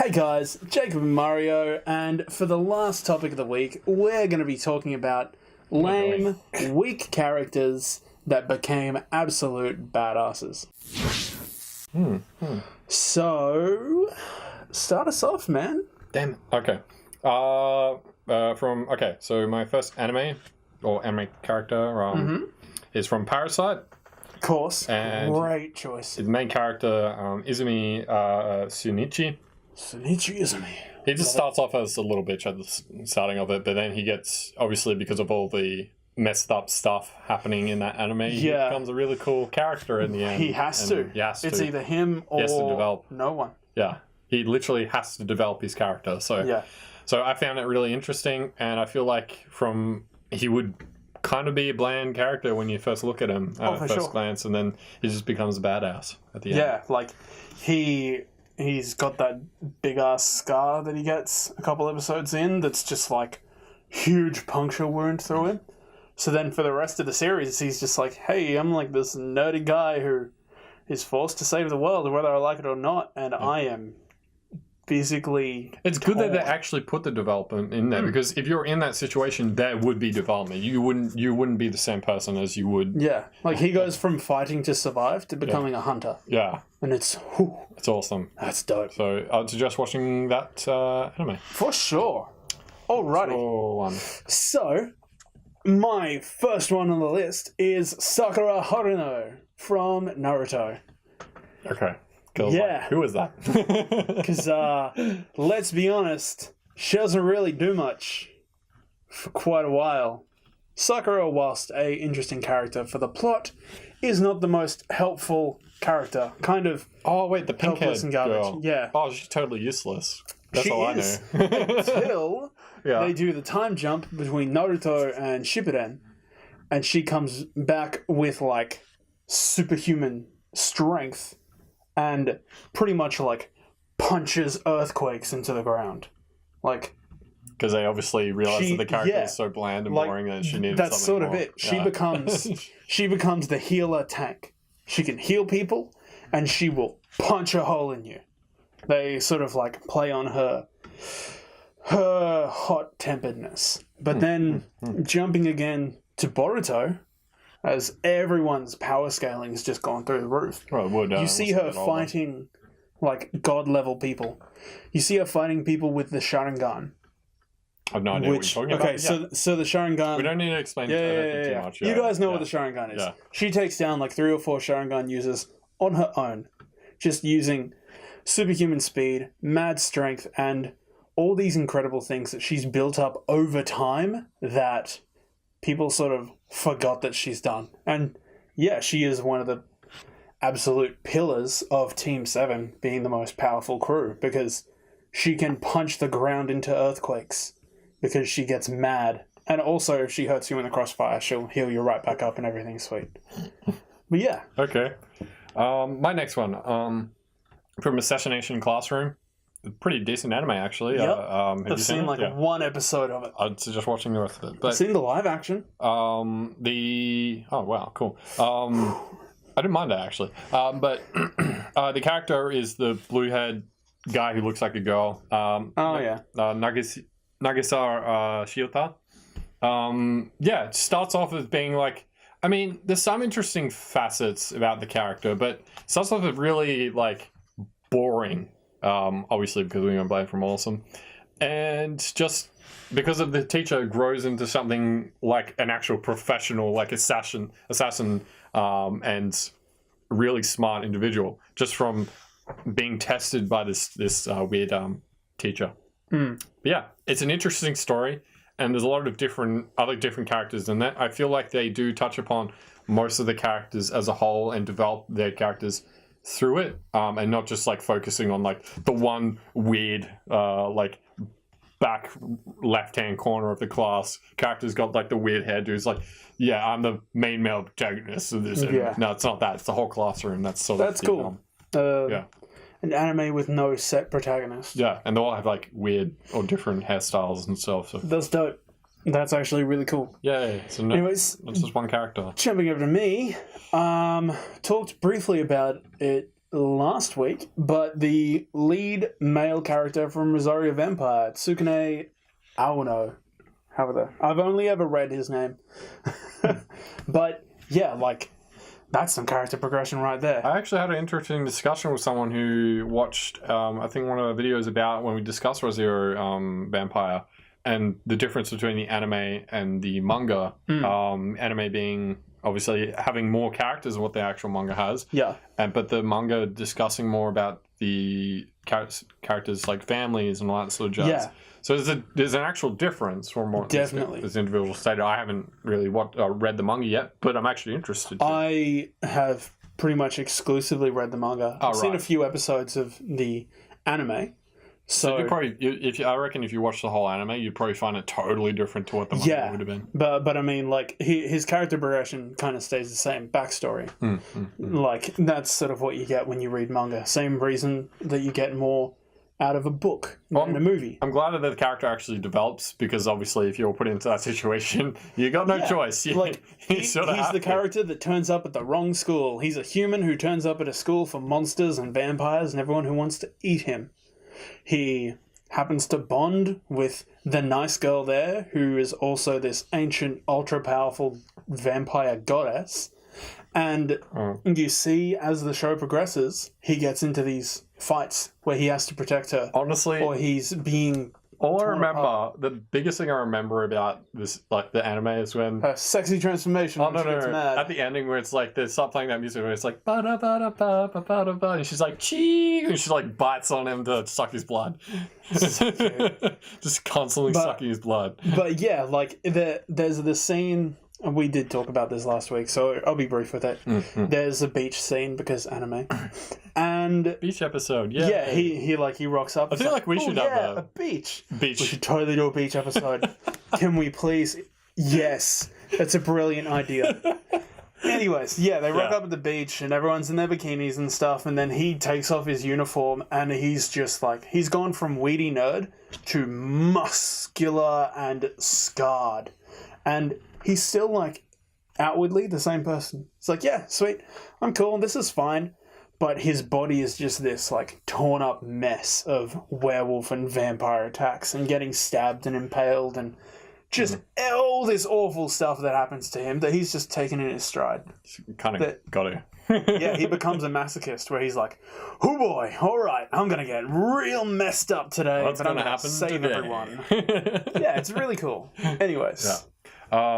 Hey guys, Jacob and Mario, and for the last topic of the week, we're going to be talking about lame, weak characters that became absolute badasses. So, start us off, man. Damn it. Okay. So my first anime character is from Parasite. Of course. And great choice. The main character, Izumi Shunichi. Shunichi Izumi. He just starts off as a little bitch at the starting of it, but then he gets, obviously because of all the messed up stuff happening in that anime, he becomes a really cool character in the end. He has to. It's either him or no one. Yeah. He literally has to develop his character. So I found it really interesting, and I feel like he would kind of be a bland character when you first look at him at first glance, and then he just becomes a badass at the end. Yeah, like he's got that big ass scar that he gets a couple episodes in that's just like huge puncture wound through him. So then for the rest of the series, he's just like, hey, I'm like this nerdy guy who is forced to save the world whether I like it or not, and I am physically It's good that they actually put the development in there, because if you're in that situation, there would be development. You wouldn't be the same person as you would. Yeah, like he goes from fighting to survive to becoming a hunter. Yeah. And it's awesome. That's dope. So I'd suggest watching that anime. For sure. Alrighty. So, my first one on the list is Sakura Haruno from Naruto. Okay. Like, who is that? Because, let's be honest, she doesn't really do much for quite a while. Sakura, whilst a interesting character for the plot, is not the most helpful character. Kind of the pink-haired girl. Yeah. Oh, she's totally useless. That's all I know. Until they do the time jump between Naruto and Shippuden, and she comes back with, like, superhuman strength and pretty much, like, punches earthquakes into the ground. Like, because they obviously realize that the character is so bland and boring that she needs that's something sort of more. it. She becomes the healer tank. She can heal people, and she will punch a hole in you. They sort of like play on her hot-temperedness. But then jumping again to Boruto, as everyone's power scaling has just gone through the roof. You see her fighting like god-level people. You see her fighting people with the Sharingan. I have no idea what you're talking about. So the Sharingan... We don't need to explain too much. You guys know what the Sharingan is. Yeah. She takes down like 3 or 4 Sharingan users on her own, just using superhuman speed, mad strength, and all these incredible things that she's built up over time that people sort of forgot that she's done. And yeah, she is one of the absolute pillars of Team 7 being the most powerful crew, because she can punch the ground into earthquakes because she gets mad. And also, if she hurts you in the crossfire, she'll heal you right back up and everything's sweet. But yeah. Okay. My next one, from Assassination Classroom. Pretty decent anime, actually. Yep. Have I've seen like one episode of it. I'd suggest watching the rest of it. But I've seen the live action. Oh wow, cool. I didn't mind that, actually. But the character is the blue-haired guy who looks like a girl. Nagisa Shiota. It starts off as being like, I mean, there's some interesting facets about the character, but it starts off as really like boring. Obviously because we went blind from Awesome, and just because of the teacher grows into something like an actual professional, like assassin, and really smart individual, just from being tested by this weird teacher. But yeah, it's an interesting story, and there's a lot of other different characters in that. I feel like they do touch upon most of the characters as a whole and develop their characters through it, and not just like focusing on like the one weird like back left-hand corner of the class character's got like the weird hairdo. Like, yeah, I'm the main male protagonist of this. No, it's not that. It's the whole classroom. That's cool. An anime with no set protagonist. Yeah, and they all have like weird or different hairstyles and stuff. So. That's dope. That's actually really cool. Yeah. So it's just one character. Jumping over to me, talked briefly about it last week, but the lead male character from Rosario Vampire, Tsukune Aono. I've only ever read his name. But yeah, like, that's some character progression right there. I actually had an interesting discussion with someone who watched, I think, one of the videos about when we discussed Rosario Vampire and the difference between the anime and the manga. Anime being obviously having more characters than what the actual manga has. Yeah. But the manga discussing more about the characters like families and all that sort of jazz. Yeah. So there's an actual difference from what Definitely. this individual stated. I haven't really read the manga yet, but I'm actually interested. I have pretty much exclusively read the manga. I've seen a few episodes of the anime. So you probably, I reckon if you watch the whole anime, you'd probably find it totally different to what the manga would have been. But I mean, like, his character progression kind of stays the same. Backstory. Like, that's sort of what you get when you read manga. Same reason that you get more out of a book than a movie. I'm glad that the character actually develops, because obviously if you're put into that situation, you got no choice. Like, he's the character that turns up at the wrong school. He's a human who turns up at a school for monsters and vampires and everyone who wants to eat him. He happens to bond with the nice girl there, who is also this ancient, ultra-powerful vampire goddess. And you see, as the show progresses, he gets into these fights where he has to protect her. Honestly, or he's being... All I remember, the biggest thing I remember about this, like the anime, is when her sexy transformation. Oh, no, mad. At the ending, where it's like they start playing that music, where it's like ba da ba da ba ba ba da ba, and she's like chee, and she like bites on him to suck his blood, just constantly sucking his blood. But yeah, like there's the scene. We did talk about this last week, so I'll be brief with it. There's a beach scene because anime, and beach episode. Yeah, he rocks up. I feel like we should have a beach. We should totally do a beach episode. Can we please? Yes, that's a brilliant idea. Anyways, they rock up at the beach and everyone's in their bikinis and stuff, and then he takes off his uniform and he's just like, he's gone from weedy nerd to muscular and scarred, and he's still, like, outwardly the same person. It's like, yeah, sweet, I'm cool, this is fine. But his body is just this, like, torn-up mess of werewolf and vampire attacks and getting stabbed and impaled and just all this awful stuff that happens to him that he's just taken in his stride. Kind of got to. Yeah, he becomes a masochist where he's like, oh boy, all right, I'm going to get real messed up today. What's going to happen save today? Everyone. Yeah, it's really cool. Anyways. Yeah.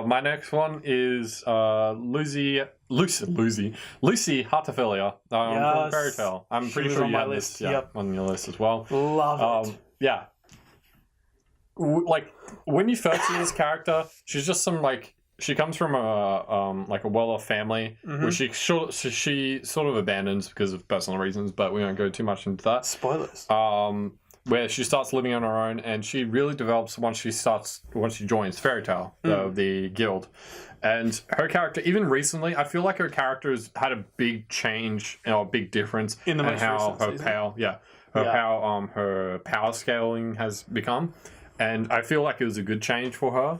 My next one is Lucy Heartfilia from Fairy Tail. I'm pretty sure you have this on your list as well. Love it. Yeah. Like, when you first see this character, she's just she comes from a well-off family, where she sort of abandons because of personal reasons, but we won't go too much into that. Spoilers. Where she starts living on her own, and she really develops once she joins Fairy Tail, the guild. And her character, even recently, I feel like her character has had a big change, a big difference in how her power scaling has become. And I feel like it was a good change for her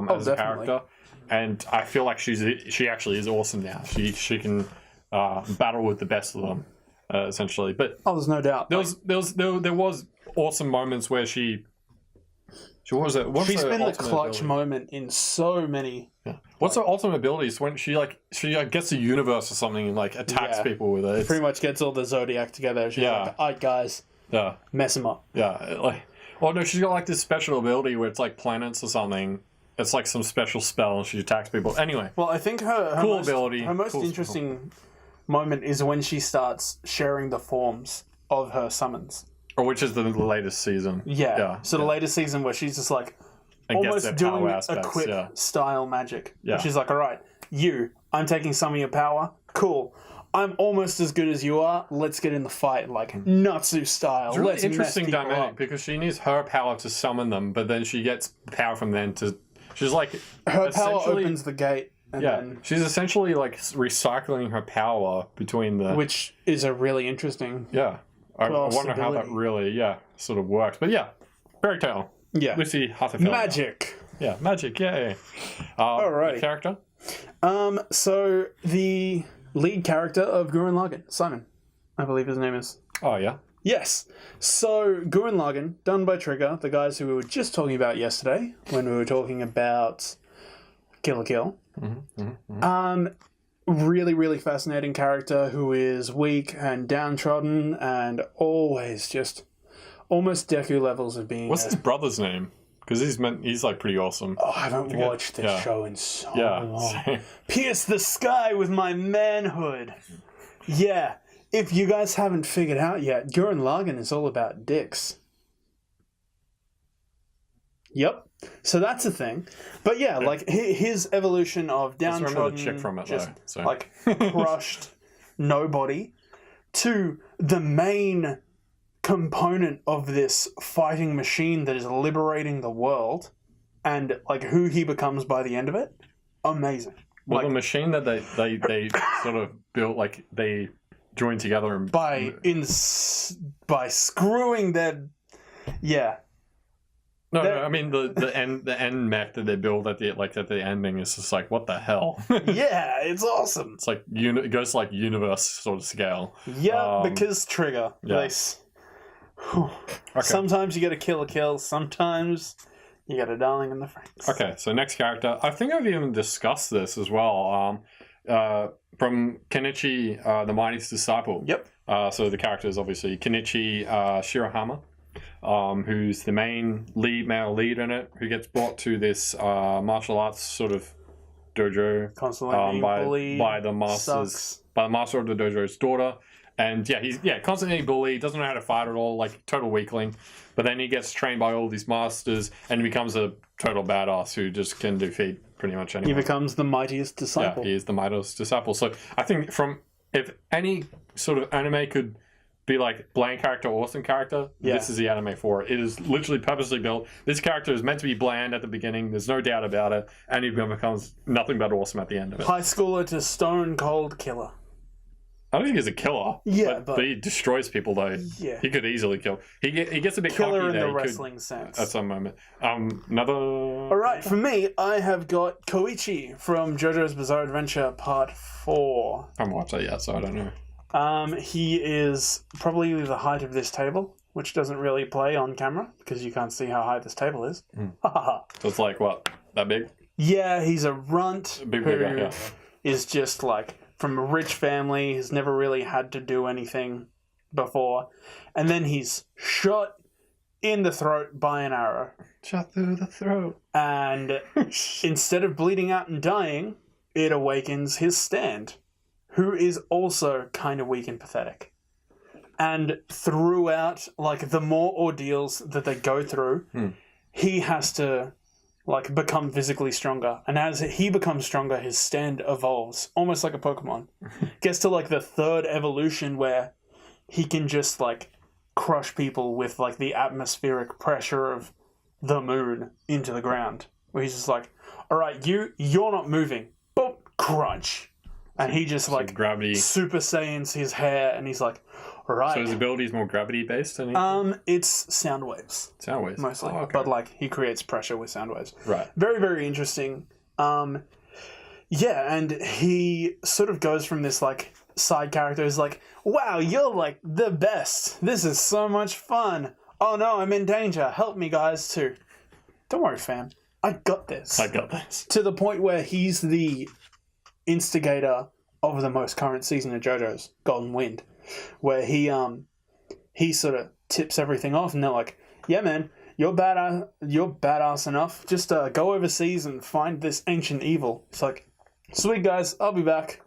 as a character. And I feel like she actually is awesome now. She can battle with the best of them. Essentially, but there's no doubt. There was awesome moments where she's been the clutch moment in so many. Yeah. What's her ultimate abilities when she gets the universe or something and like attacks people with it? Pretty much gets all the Zodiac together. She's like, all right, guys, mess them up. Yeah, she's got like this special ability where it's like planets or something. It's like some special spell and she attacks people. Anyway, well, I think her most interesting moment is when she starts sharing the forms of her summons. Or which is the latest season. Yeah. So the latest season where she's just like and almost doing equip style magic. Yeah. She's like, all right, I'm taking some of your power. Cool. I'm almost as good as you are. Let's get in the fight, like Natsu style. It's a really interesting dynamic because she needs her power to summon them, but then she gets power from them to... She's like... Her power opens the gate. And she's essentially like recycling her power between the... Which is a really interesting... Yeah. I wonder how that really, sort of works. But Fairy Tail. Yeah. Lucy Heartfilia. Magic. Yeah, magic, yay. Alright. The character? So, the lead character of Gurren Lagann, Simon. I believe his name is. Oh, yeah? Yes. So, Gurren Lagann, done by Trigger, the guys who we were just talking about yesterday when we were talking about Kill la Kill. Really, really fascinating character who is weak and downtrodden and always just almost Deku levels of being... What's his brother's name? Because he's like pretty awesome. Oh, I haven't watched this show in so long. Pierce the sky with my manhood. Yeah. If you guys haven't figured out yet, Gurren Lagann is all about dicks. Yep. So that's a thing. But yeah, like his evolution of downtrodden, the chick from it, just though, so. like crushed nobody, to the main component of this fighting machine that is liberating the world, and like who he becomes by the end of it. Amazing. Well, like, the machine that they sort of built, like they joined together and by screwing their No, I mean the end mech that they build at the ending is just like, what the hell? Yeah, it's awesome. It's like it goes to like universe sort of scale. Yeah, because Trigger. Yeah. Sometimes you get a kill a kill. Sometimes you get a darling in the franks. Okay, so next character. I think I've even discussed this as well. From Kenichi, the Mightiest Disciple. Yep. So the character is obviously Kenichi Shirahama. Who's the main male lead in it, who gets brought to this martial arts sort of dojo constantly being bullied by the master of the dojo's daughter, and he's constantly bullied, doesn't know how to fight at all, like total weakling. But then he gets trained by all these masters and he becomes a total badass who just can defeat pretty much anyone. He becomes the mightiest disciple. Yeah, he is the mightiest disciple. So I think if any sort of anime could be like bland character, awesome character, this is the anime for it. It is literally purposely built. This character is meant to be bland at the beginning, there's no doubt about it, and he becomes nothing but awesome at the end of it. High schooler to stone cold killer. I don't think he's a killer. Yeah, but he destroys people though. Yeah. He could easily kill. He gets a bit killer cocky in there. the wrestling sense. At some moment. Another... Alright, for me, I have got Koichi from JoJo's Bizarre Adventure Part 4. I haven't watched that yet, so I don't know. He is probably the height of this table, which doesn't really play on camera because you can't see how high this table is. So it's like, what, that big? Yeah, he's a runt who is just like from a rich family, has never really had to do anything before. And then he's shot in the throat by an arrow. Shot through the throat. And instead of bleeding out and dying, it awakens his stand, who is also kind of weak and pathetic. And throughout, like, the more ordeals that they go through, he has to, like, become physically stronger. And as he becomes stronger, his stand evolves, almost like a Pokemon. Gets to, like, the third evolution where he can just, like, crush people with, like, the atmospheric pressure of the moon into the ground. Where he's just like, all right, you're not moving. Boop, crunch. And he just, like, gravity. Super Saiyans his hair, and he's like, all right. So his ability is more gravity-based? It's sound waves. Sound waves? Mostly. Oh, okay. But, like, he creates pressure with sound waves. Right. Very, very interesting. Yeah, and he sort of goes from this, like, side character who's like, wow, you're, like, the best. This is so much fun. Oh, no, I'm in danger. Help me, guys, too. Don't worry, fam. I got this. I got this. To the point where he's the instigator of the most current season of JoJo's, Golden Wind, where he sort of tips everything off, and they're like, yeah, man, you're badass enough. Just go overseas and find this ancient evil. It's like, sweet, guys, I'll be back.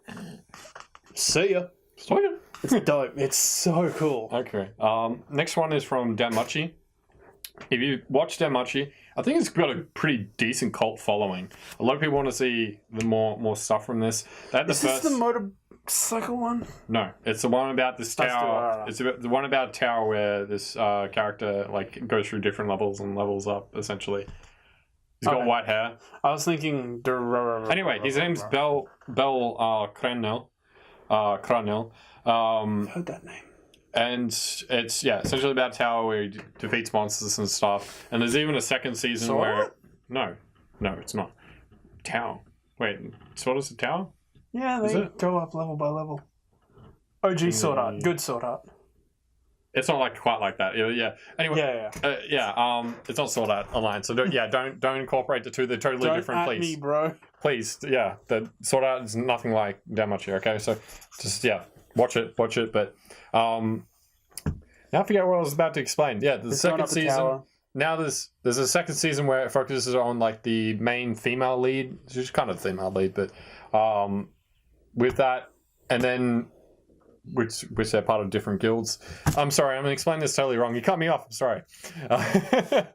See ya. Sweet. It's dope. It's so cool. Okay. Next one is from Danmachi. If you watch Danmachi, I think it's got a pretty decent cult following. A lot of people want to see the more stuff from this. Is this the motorcycle one? No, it's the one about this tower. It's the one about a tower where this character like goes through different levels and levels up. Essentially, he's got white hair. I was thinking. Anyway, his name's Bel Cranel. Cranel. I've heard that name. And it's essentially about a tower where he defeats monsters and stuff. And there's even a second season where no, it's not. Tower. Wait, so what is the tower? Yeah, they go up level by level. OG sword art. Good sword art. It's not like quite like that. Yeah. Anyway. Yeah. It's not Sword Art Online, so don't incorporate the two. They're totally different. Please. Me, bro. Please. Yeah. The Sword Art is nothing like Danmachi. Okay. So just watch it. But now I forget what I was about to explain. Yeah. The second season. Now there's a second season where it focuses on like the main female lead. She's kind of the female lead, but with that, and then. Which they're part of different guilds. I'm sorry, I'm going to explain this totally wrong. You cut me off, I'm sorry. But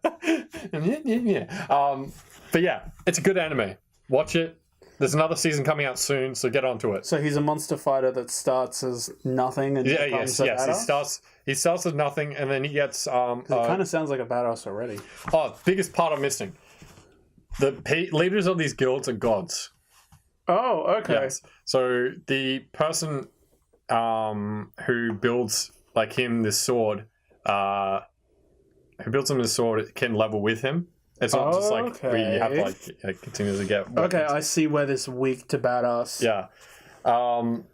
yeah, it's a good anime. Watch it. There's another season coming out soon, so get onto it. So he's a monster fighter that starts as nothing and becomes a badass? He starts as nothing, and then he gets... it kind of sounds like a badass already. Biggest part I'm missing. The leaders of these guilds are gods. Oh, okay. Yes. So the person... who builds like him this sword can level with him. It's not just like we have to like continuously get weapons. Okay, I see where this weak to badass. Yeah. And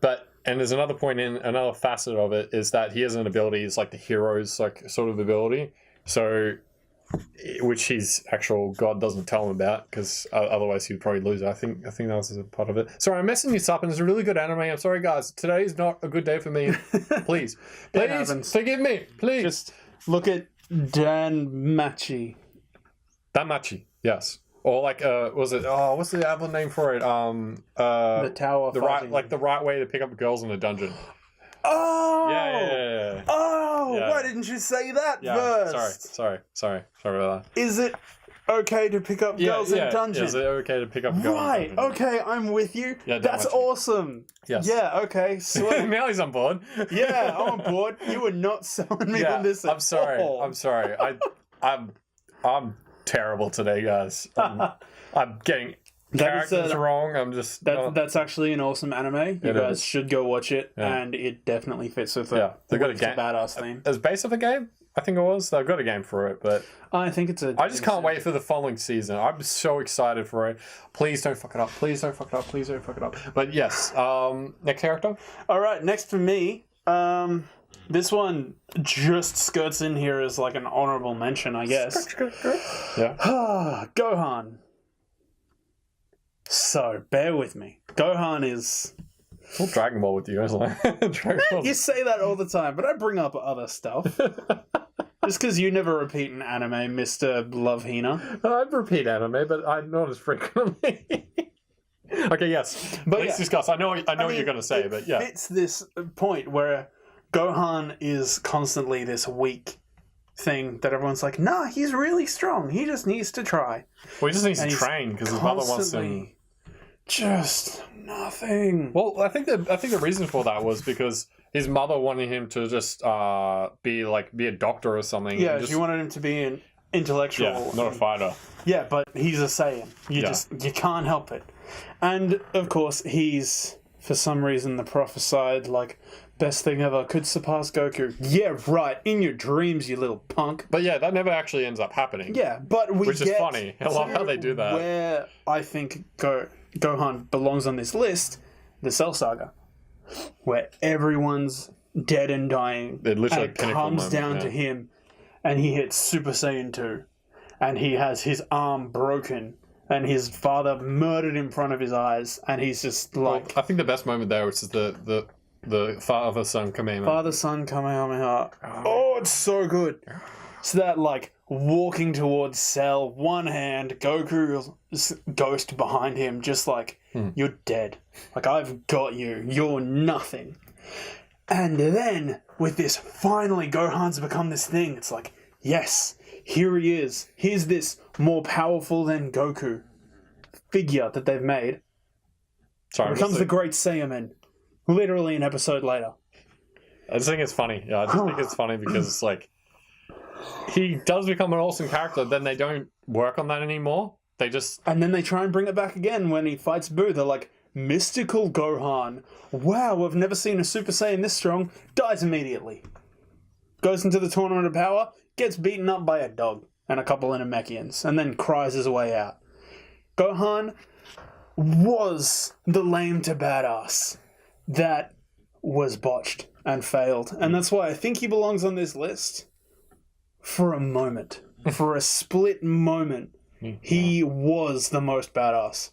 there's another point in another facet of it is that he has an ability, it's like the hero's like sort of ability. So which his actual god doesn't tell him about because otherwise he'd probably lose it. I think that was a part of it. Sorry, I'm messing this up, and it's a really good anime. I'm sorry, guys. Today is not a good day for me. Please forgive me. Please just look at Danmachi. Danmachi, yes. Or like was it? Oh, what's the other name for it? The tower. The right way to pick up girls in a dungeon. Oh! Yeah. Oh! Yeah. Why didn't you say that first? Sorry about that. Is it okay to pick up girls in dungeons? Is it okay to pick up girls? Right. Okay, I'm with you. Yeah, that's awesome. Yes. Yeah. Okay. Sweet. Now he's on board. Yeah, I'm on board. You were not selling me on this. I'm sorry. I'm terrible today, guys. I'm getting. Characters wrong. I'm just that's actually an awesome anime. You guys should go watch it, and it definitely fits with the they got a game badass theme. As base of a game, I think it was. They've got a game for it, but I think it's I just can't wait for the following season. I'm so excited for it. Please don't fuck it up. But yes, next character. All right, next for me. This one just skirts in here as like an honorable mention, I guess. Yeah. Gohan. So, bear with me. Gohan is... It's all Dragon Ball with you, isn't it? You say that all the time, but I bring up other stuff. Just because you never repeat an anime, Mr. Lovehina. I'd repeat anime, but I'm not as frequently. Okay, yes. But let's discuss. I know what you're going to say, but yeah. It's this point where Gohan is constantly this weak thing that everyone's like, nah, he's really strong. He just needs to try. Well, he just needs to train because his mother wants him... Just nothing. Well, I think the reason for that was because his mother wanted him to just be a doctor or something. Yeah, she wanted him to be an intellectual. Yeah, not a fighter. Yeah, but he's a Saiyan. You can't help it. And of course, he's for some reason the prophesied like best thing ever, could surpass Goku. Yeah, right. In your dreams, you little punk. But yeah, that never actually ends up happening. Yeah, but which is funny. I love how they do that. Where I think Gohan belongs on this list, the Cell Saga, where everyone's dead and dying, and it comes down to him, and he hits Super Saiyan 2, and he has his arm broken, and his father murdered in front of his eyes, and he's just like... Well, I think the best moment there was the father-son Kamehameha. Father-son Kamehameha. Oh, it's so good. So that, like, walking towards Cell, one hand, Goku's ghost behind him, just like, you're dead. Like, I've got you. You're nothing. And then, with this, finally, Gohan's become this thing. It's like, yes, here he is. Here's this more powerful than Goku figure that they've made. Sorry, becomes the Great Saiyaman. Literally an episode later. I just think it's funny. Yeah, I just think it's funny because it's like, he does become an awesome character, then they don't work on that anymore. They just... And then they try and bring it back again when he fights Boo. They're like, mystical Gohan. Wow, I've never seen a Super Saiyan this strong. Dies immediately. Goes into the Tournament of Power, gets beaten up by a dog and a couple of Namekians, and then cries his way out. Gohan was the lame to badass that was botched and failed. And that's why I think he belongs on this list for a moment. For a split moment, he was the most badass.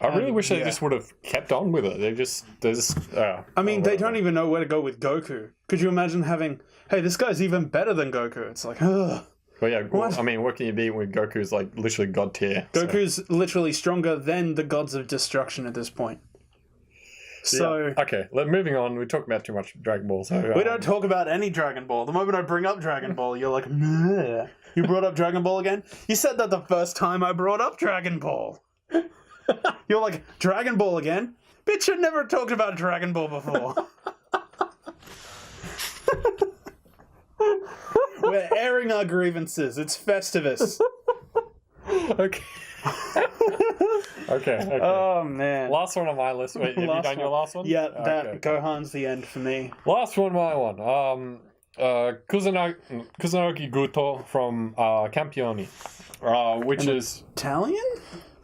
I really wish they just would have kept on with it. I mean, they don't even know where to go with Goku. Could you imagine having, hey, this guy's even better than Goku? It's like, ugh. Well, yeah, what? I mean, what can you beat when Goku's like literally god tier? Goku's literally stronger than the gods of destruction at this point. So okay, moving on. We talk about too much Dragon Ball. So we don't talk about any Dragon Ball. The moment I bring up Dragon Ball, you're like, meh. You brought up Dragon Ball again? You said that the first time I brought up Dragon Ball. You're like, Dragon Ball again? Bitch, I never talked about Dragon Ball before. We're airing our grievances. It's Festivus. Okay. Okay. Oh, man. Last one on my list. Wait, have you done your last one? Yeah, Gohan's the end for me. Last one, my one. Kusanagi Guto from Campioni, which is Italian?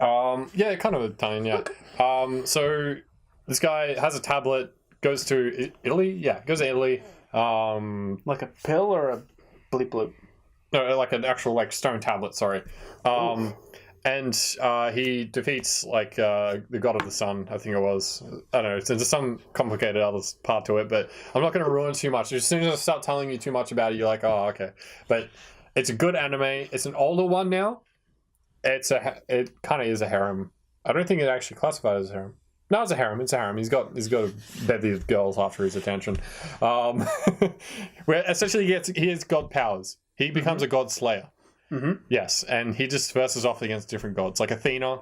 Yeah, kind of Italian, yeah. Okay. So this guy has a tablet, goes to Italy. Yeah, goes to Italy. Like a pill or a bleep bloop? No, like an actual like stone tablet. Sorry. And he defeats like the god of the sun. I think it was. I don't know. So there's some complicated other part to it, but I'm not going to ruin too much. As soon as I start telling you too much about it, you're like, oh, okay. But it's a good anime. It's an older one now. It kind of is a harem. I don't think it actually classified as a harem. No, it's a harem. It's a harem. He's got a bevy of girls after his attention. Where essentially he has god powers. He becomes a god slayer. Mm-hmm. Yes, and he just verses off against different gods. Like Athena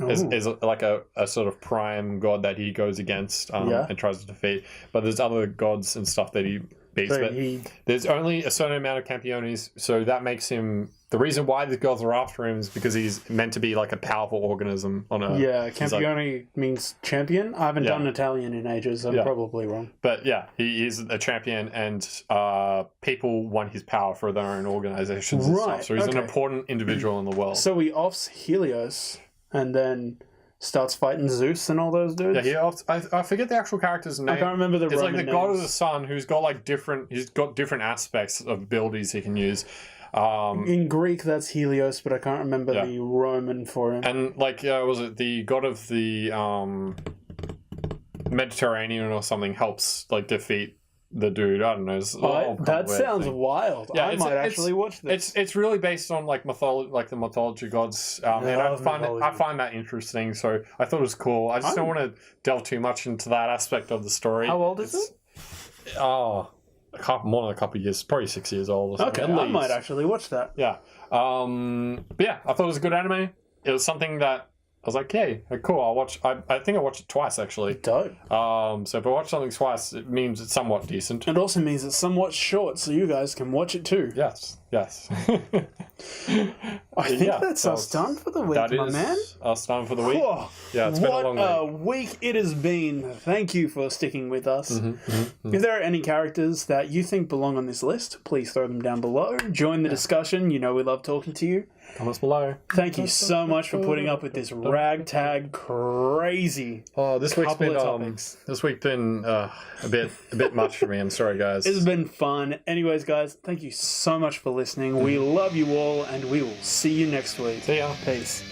is like a sort of prime god that he goes against and tries to defeat. But there's other gods and stuff that he beats. So but there's only a certain amount of Campionis, so that makes him... The reason why the gods are after him is because he's meant to be like a powerful organism on Earth. Yeah, Campione means champion. I haven't done Italian in ages. I'm probably wrong. But yeah, he is a champion, and people want his power for their own organizations and stuff. So he's an important individual in the world. So he offs Helios and then starts fighting Zeus and all those dudes? Yeah, I forget the actual character's name. I can't remember the It's Roman like the god of the sun who's got like different aspects of abilities he can use. In Greek, that's Helios, but I can't remember the Roman for him. And like, was it the god of the Mediterranean or something helps like defeat the dude? I don't know. That sounds wild. Yeah, I might actually watch this. It's really based on like the mythology gods, and I find that interesting. So I thought it was cool. I just don't want to delve too much into that aspect of the story. How old is it? More than a couple of years, probably 6 years old or something. Okay, I might actually watch that. Yeah. But yeah, I thought it was a good anime. It was something that I was like, hey, cool, I'll watch. I think I watched it twice, actually. Dope. So if I watch something twice, it means it's somewhat decent. It also means it's somewhat short, so you guys can watch it too. Yes. I think that's us done for the week, my man. Us done for the week. Whoa. Yeah, it's been a long week. What a week it has been. Thank you for sticking with us. If there are any characters that you think belong on this list, please throw them down below. Join the discussion. You know we love talking to you. Comments below. Thank you so much for putting up with this ragtag crazy. This week's been a bit much for me. I'm sorry, guys. It's been fun. Anyways, guys, thank you so much for listening. We love you all, and we will see you next week. See ya. Peace.